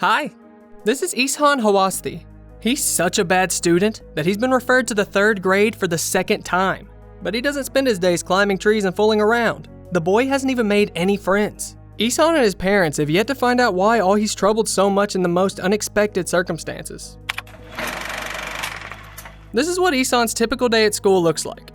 Hi, this is Ishaan Hawasti. He's such a bad student that he's been referred to the 3rd grade for the 2nd time. But he doesn't spend his days climbing trees and fooling around. The boy hasn't even made any friends. Ishaan and his parents have yet to find out why all he's troubled so much in the most unexpected circumstances. This is what Ishaan's typical day at school looks like.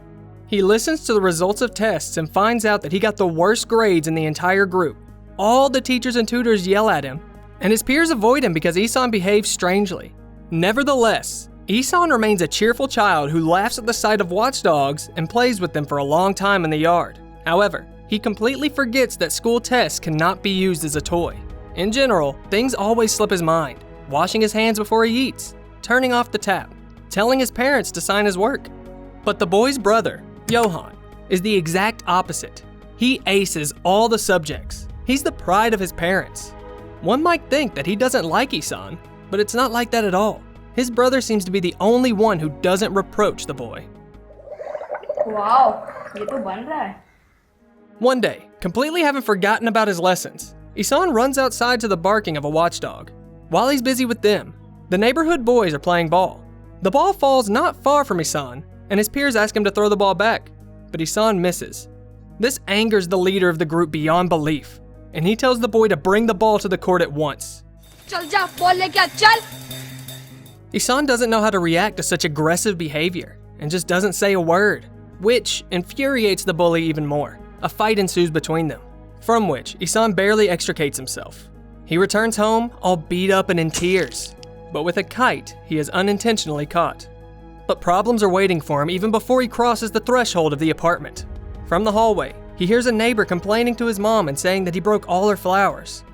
He listens to the results of tests and finds out that he got the worst grades in the entire group. All the teachers and tutors yell at him, and his peers avoid him because Ishaan behaves strangely. Nevertheless, Ishaan remains a cheerful child who laughs at the sight of watchdogs and plays with them for a long time in the yard. However, he completely forgets that school tests cannot be used as a toy. In general, things always slip his mind. Washing his hands before he eats, turning off the tap, telling his parents to sign his work. But the boy's brother, Johan, is the exact opposite. He aces all the subjects. He's the pride of his parents. One might think that he doesn't like Ishaan, but it's not like that at all. His brother seems to be the only one who doesn't reproach the boy. Wow, ये तो बन रहा है. One day, completely having forgotten about his lessons, Ishaan runs outside to the barking of a watchdog. While he's busy with them, the neighborhood boys are playing ball. The ball falls not far from Ishaan, and his peers ask him to throw the ball back, but Ishaan misses. This angers the leader of the group beyond belief, and he tells the boy to bring the ball to the court at once. चल जा, ball लेके आ, चल. Ishaan doesn't know how to react to such aggressive behavior, and just doesn't say a word, which infuriates the bully even more. A fight ensues between them, from which Ishaan barely extricates himself. He returns home all beat up and in tears, but with a kite he is unintentionally caught. But problems are waiting for him even before he crosses the threshold of the apartment. From the hallway, he hears a neighbor complaining to his mom and saying that he broke all her flowers.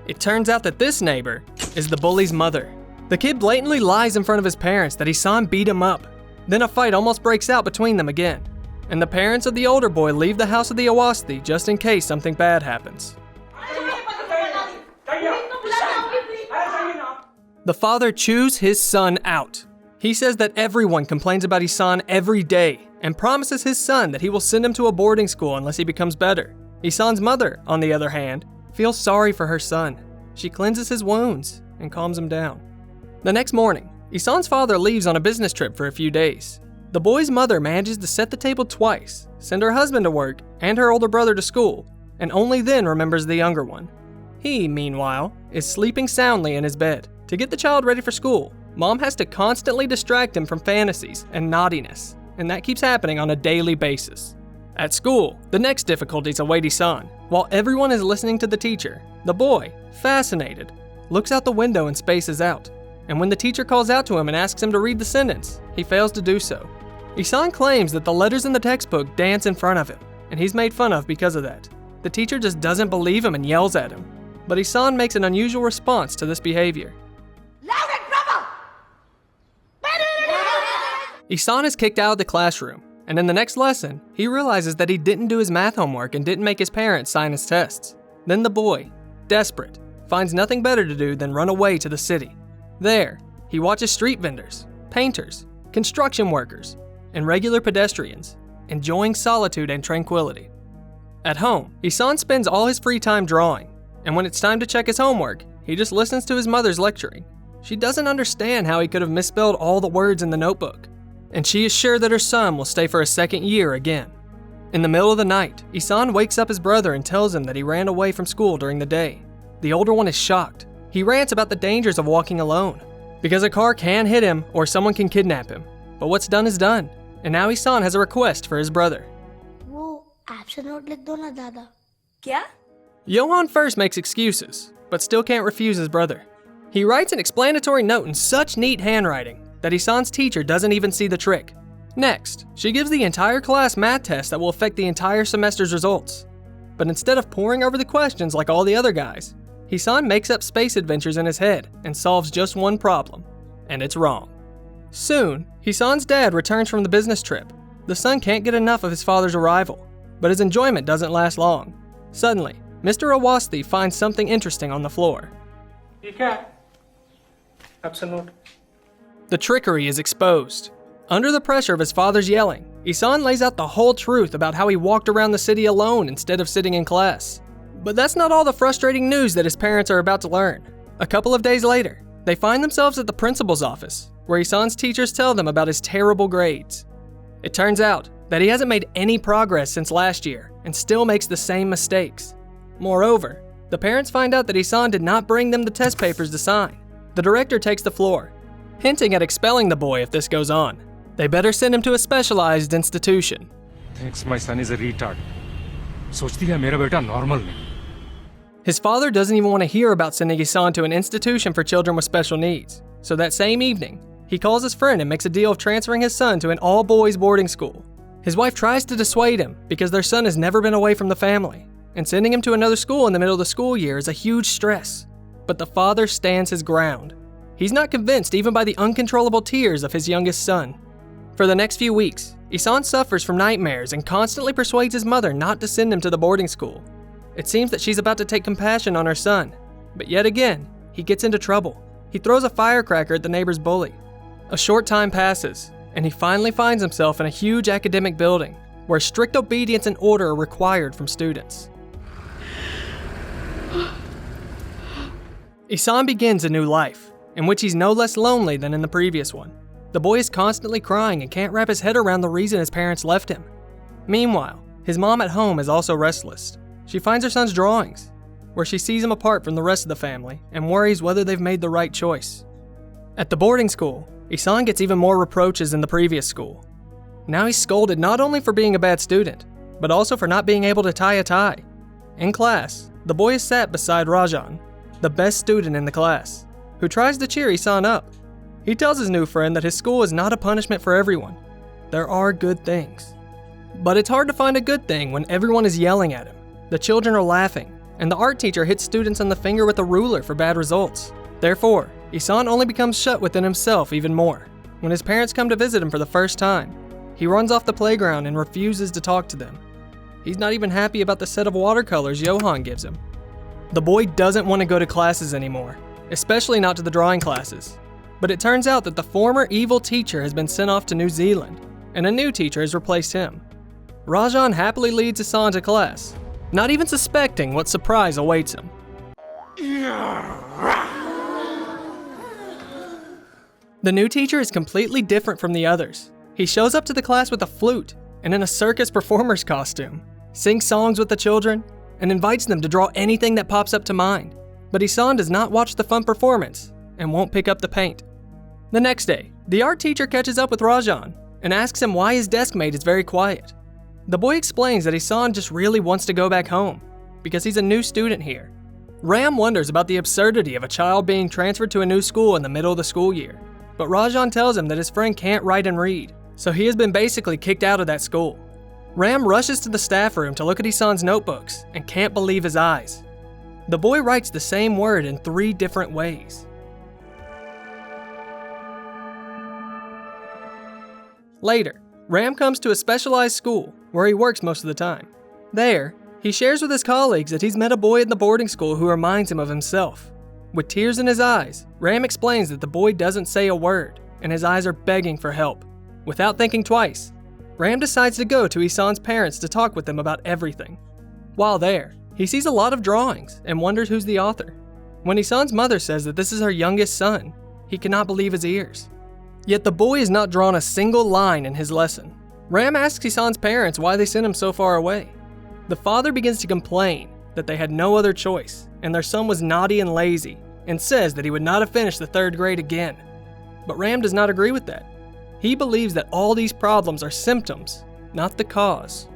It turns out that this neighbor is the bully's mother. The kid blatantly lies in front of his parents that Ishaan beat him up. Then a fight almost breaks out between them again, and the parents of the older boy leave the house of the Awasti just in case something bad happens. The father chews his son out. He says that everyone complains about Ishaan every day and promises his son that he will send him to a boarding school unless he becomes better. Ishaan's mother, on the other hand, feels sorry for her son. She cleanses his wounds and calms him down. The next morning, Ishaan's father leaves on a business trip for a few days. The boy's mother manages to set the table twice, send her husband to work and her older brother to school, and only then remembers the younger one. He, meanwhile, is sleeping soundly in his bed. To get the child ready for school, Mom has to constantly distract him from fantasies and naughtiness, and that keeps happening on a daily basis. At school, the next difficulties await Ishaan. While everyone is listening to the teacher, the boy, fascinated, looks out the window and spaces out. And when the teacher calls out to him and asks him to read the sentence, he fails to do so. Ishaan claims that the letters in the textbook dance in front of him, and he's made fun of because of that. The teacher just doesn't believe him and yells at him. But Ishaan makes an unusual response to this behavior. Ishaan is kicked out of the classroom, and in the next lesson, he realizes that he didn't do his math homework and didn't make his parents sign his tests. Then the boy, desperate, finds nothing better to do than run away to the city. There, he watches street vendors, painters, construction workers, and regular pedestrians, enjoying solitude and tranquility. At home, Ishaan spends all his free time drawing, and when it's time to check his homework, he just listens to his mother's lecturing. She doesn't understand how he could have misspelled all the words in the notebook, and she is sure that her son will stay for a second year again. In the middle of the night, Ishaan wakes up his brother and tells him that he ran away from school during the day. The older one is shocked. He rants about the dangers of walking alone, because a car can hit him or someone can kidnap him. But what's done is done, and now Ishaan has a request for his brother. वो absent note लिख दो ना दादा. क्या? Johan first makes excuses, but still can't refuse his brother. He writes an explanatory note in such neat handwriting that Ishaan's teacher doesn't even see the trick. Next, she gives the entire class math test that will affect the entire semester's results. But instead of poring over the questions like all the other guys, Ishaan makes up space adventures in his head and solves just one problem, and it's wrong. Soon, Ishaan's dad returns from the business trip. The son can't get enough of his father's arrival, but his enjoyment doesn't last long. Suddenly, Mr. Awasti finds something interesting on the floor. The trickery is exposed. Under the pressure of his father's yelling, Ishaan lays out the whole truth about how he walked around the city alone instead of sitting in class. But that's not all the frustrating news that his parents are about to learn. A couple of days later, they find themselves at the principal's office, where Ishaan's teachers tell them about his terrible grades. It turns out that he hasn't made any progress since last year and still makes the same mistakes. Moreover, the parents find out that Ishaan did not bring them the test papers to sign. The director takes the floor, hinting at expelling the boy if this goes on. They better send him to a specialized institution. Thinks my son is a retard. सोचती है मेरा बेटा normal नहीं. His father doesn't even want to hear about sending Ishaan to an institution for children with special needs. So that same evening, he calls his friend and makes a deal of transferring his son to an all-boys boarding school. His wife tries to dissuade him because their son has never been away from the family, and sending him to another school in the middle of the school year is a huge stress. But the father stands his ground. He's not convinced even by the uncontrollable tears of his youngest son. For the next few weeks, Ishaan suffers from nightmares and constantly persuades his mother not to send him to the boarding school. It seems that she's about to take compassion on her son, but yet again, he gets into trouble. He throws a firecracker at the neighbor's bully. A short time passes, and he finally finds himself in a huge academic building where strict obedience and order are required from students. Ishaan begins a new life, in which he's no less lonely than in the previous one. The boy is constantly crying and can't wrap his head around the reason his parents left him. Meanwhile, his mom at home is also restless. She finds her son's drawings, where she sees him apart from the rest of the family and worries whether they've made the right choice. At the boarding school, Ishaan gets even more reproaches than the previous school. Now he's scolded not only for being a bad student, but also for not being able to tie a tie. In class, the boy is sat beside Rajan, the best student in the class, who tries to cheer Ishaan up. He tells his new friend that his school is not a punishment for everyone. There are good things. But it's hard to find a good thing when everyone is yelling at him. The children are laughing, and the art teacher hits students on the finger with a ruler for bad results. Therefore, Ishaan only becomes shut within himself even more. When his parents come to visit him for the first time, he runs off the playground and refuses to talk to them. He's not even happy about the set of watercolors Johan gives him. The boy doesn't want to go to classes anymore, especially not to the drawing classes. But it turns out that the former evil teacher has been sent off to New Zealand, and a new teacher has replaced him. Rajan happily leads Ishaan to class, not even suspecting what surprise awaits him. The new teacher is completely different from the others. He shows up to the class with a flute and in a circus performer's costume, sings songs with the children, and invites them to draw anything that pops up to mind. But Ishaan does not watch the fun performance and won't pick up the paint. The next day, the art teacher catches up with Rajan and asks him why his desk mate is very quiet. The boy explains that Ishaan just really wants to go back home because he's a new student here. Ram wonders about the absurdity of a child being transferred to a new school in the middle of the school year, but Rajan tells him that his friend can't write and read, so he has been basically kicked out of that school. Ram rushes to the staff room to look at Ishaan's notebooks and can't believe his eyes. The boy writes the same word in 3 different ways. Later, Ram comes to a specialized school where he works most of the time. There, he shares with his colleagues that he's met a boy at the boarding school who reminds him of himself. With tears in his eyes, Ram explains that the boy doesn't say a word and his eyes are begging for help. Without thinking twice, Ram decides to go to Ishaan's parents to talk with them about everything. While there, he sees a lot of drawings and wonders who's the author. When Ishaan's mother says that this is her youngest son, he cannot believe his ears. Yet the boy has not drawn a single line in his lesson. Ram asks Ishaan's parents why they sent him so far away. The father begins to complain that they had no other choice and their son was naughty and lazy, and says that he would not have finished the 3rd grade again. But Ram does not agree with that. He believes that all these problems are symptoms, not the cause.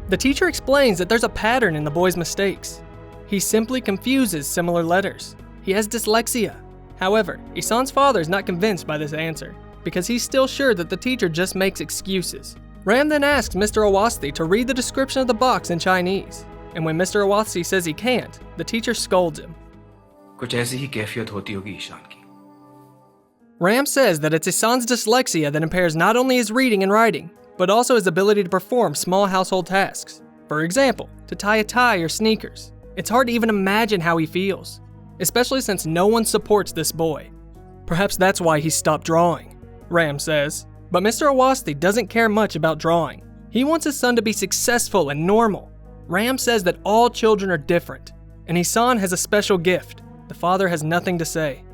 The teacher explains that there's a pattern in the boy's mistakes. He simply confuses similar letters. He has dyslexia. However, Ishaan's father is not convinced by this answer, because he's still sure that the teacher just makes excuses. Ram then asks Mr. Awasthi to read the description of the box in Chinese, and when Mr. Awasthi says he can't, the teacher scolds him. कुछ ऐसी ही कैफियत होती होगी ईशान की. Ram says that it's Ishaan's dyslexia that impairs not only his reading and writing, but also his ability to perform small household tasks. For example, to tie a tie or sneakers. It's hard to even imagine how he feels, especially since no one supports this boy. Perhaps that's why he stopped drawing, Ram says. But Mr. Awasthi doesn't care much about drawing. He wants his son to be successful and normal. Ram says that all children are different, and Ishaan has a special gift, the father has nothing to say.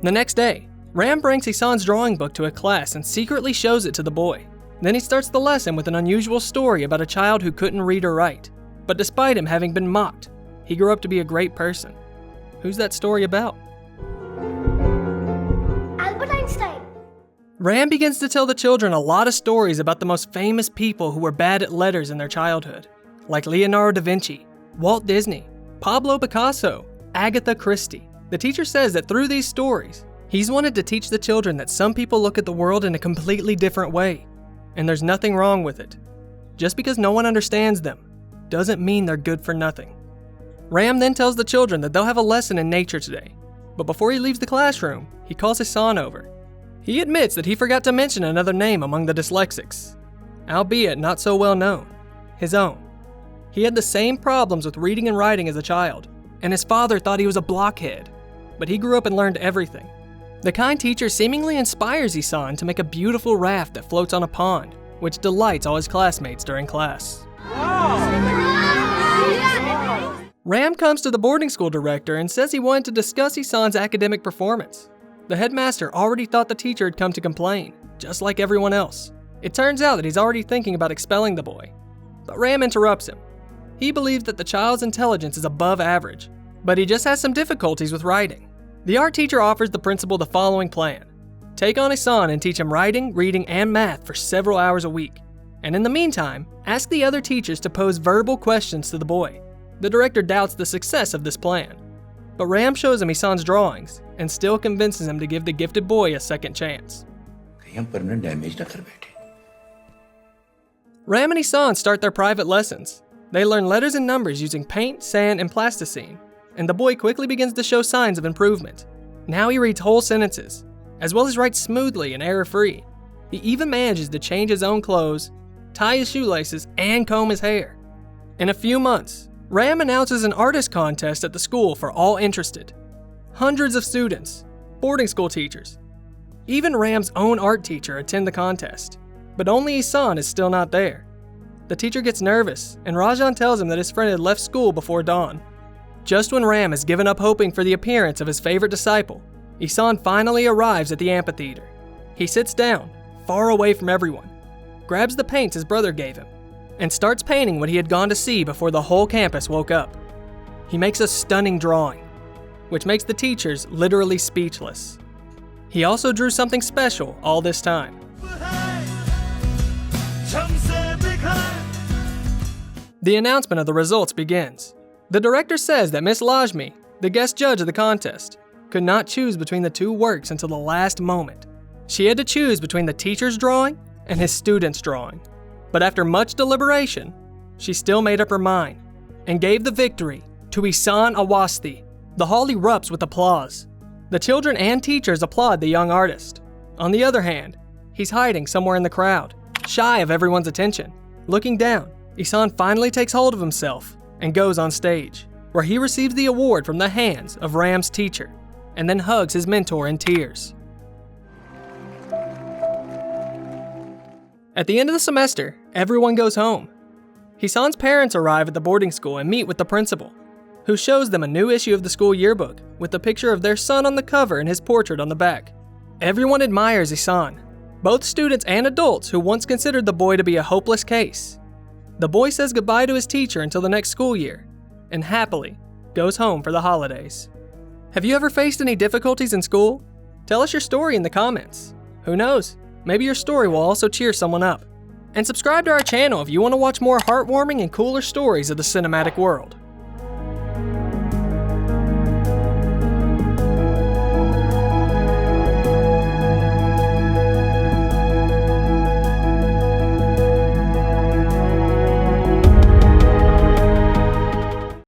The next day, Ram brings Ishaan's drawing book to a class and secretly shows it to the boy. Then he starts the lesson with an unusual story about a child who couldn't read or write. But despite him having been mocked, he grew up to be a great person. Who's that story about? Albert Einstein. Ram begins to tell the children a lot of stories about the most famous people who were bad at letters in their childhood, like Leonardo da Vinci, Walt Disney, Pablo Picasso, Agatha Christie. The teacher says that through these stories, he's wanted to teach the children that some people look at the world in a completely different way, and there's nothing wrong with it. Just because no one understands them doesn't mean they're good for nothing. Ram then tells the children that they'll have a lesson in nature today, but before he leaves the classroom, he calls Ishaan over. He admits that he forgot to mention another name among the dyslexics, albeit not so well known, his own. He had the same problems with reading and writing as a child, and his father thought he was a blockhead, but he grew up and learned everything. The kind teacher seemingly inspires Ishaan to make a beautiful raft that floats on a pond, which delights all his classmates during class. Ram comes to the boarding school director and says he wanted to discuss Ishaan's academic performance. The headmaster already thought the teacher had come to complain, just like everyone else. It turns out that he's already thinking about expelling the boy. But Ram interrupts him. He believes that the child's intelligence is above average, but he just has some difficulties with writing. The art teacher offers the principal the following plan. Take on Ishaan and teach him writing, reading, and math for several hours a week. And in the meantime, ask the other teachers to pose verbal questions to the boy. The director doubts the success of this plan, but Ram shows him Ishaan's drawings and still convinces him to give the gifted boy a second chance. Ram and Ishaan start their private lessons. They learn letters and numbers using paint, sand, and plasticine, and the boy quickly begins to show signs of improvement. Now he reads whole sentences, as well as writes smoothly and error-free. He even manages to change his own clothes, tie his shoelaces, and comb his hair. In a few months, Ram announces an artist contest at the school for all interested. Hundreds of students, boarding school teachers, even Ram's own art teacher attend the contest, but only Ishaan is still not there. The teacher gets nervous, and Rajan tells him that his friend had left school before dawn. Just when Ram has given up hoping for the appearance of his favorite disciple, Ishaan finally arrives at the amphitheater. He sits down, far away from everyone, grabs the paints his brother gave him, and starts painting what he had gone to see before the whole campus woke up. He makes a stunning drawing, which makes the teachers literally speechless. He also drew something special all this time. The announcement of the results begins. The director says that Miss Lajmi, the guest judge of the contest, could not choose between the two works until the last moment. She had to choose between the teacher's drawing and his student's drawing. But after much deliberation, she still made up her mind and gave the victory to Ishaan Awasthi. The hall erupts with applause. The children and teachers applaud the young artist. On the other hand, he's hiding somewhere in the crowd, shy of everyone's attention. Looking down, Ishaan finally takes hold of himself and goes on stage, where he receives the award from the hands of Ram's teacher, and then hugs his mentor in tears. At the end of the semester, everyone goes home. Ishaan's parents arrive at the boarding school and meet with the principal, who shows them a new issue of the school yearbook with the picture of their son on the cover and his portrait on the back. Everyone admires Ishaan, both students and adults who once considered the boy to be a hopeless case. The boy says goodbye to his teacher until the next school year, and happily goes home for the holidays. Have you ever faced any difficulties in school? Tell us your story in the comments. Who knows? Maybe your story will also cheer someone up. And subscribe to our channel if you want to watch more heartwarming and cooler stories of the cinematic world.